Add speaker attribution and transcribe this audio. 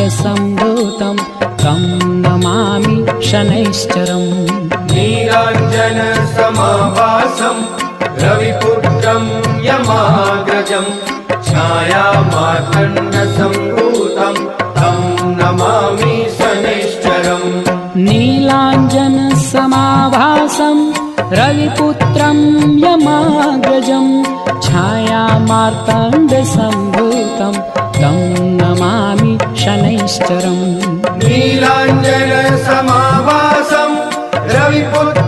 Speaker 1: मार्ताण्डसम्भूतं तं नमामि शनैश्चरम्
Speaker 2: नीलाञ्जनसमाभासं रविपुत्रं यमाग्रजं छायामार्ताण्डसम्भूतं तं नमामि शनैश्चरम्
Speaker 1: नीलाञ्जनसमाभासं रविपुत्रं यमाग्रजं छायामार्ताण्डसम्भूतं तं नमामि शनैश्चरम्
Speaker 2: नीलाञ्जनसमाभासं रविपुत्रं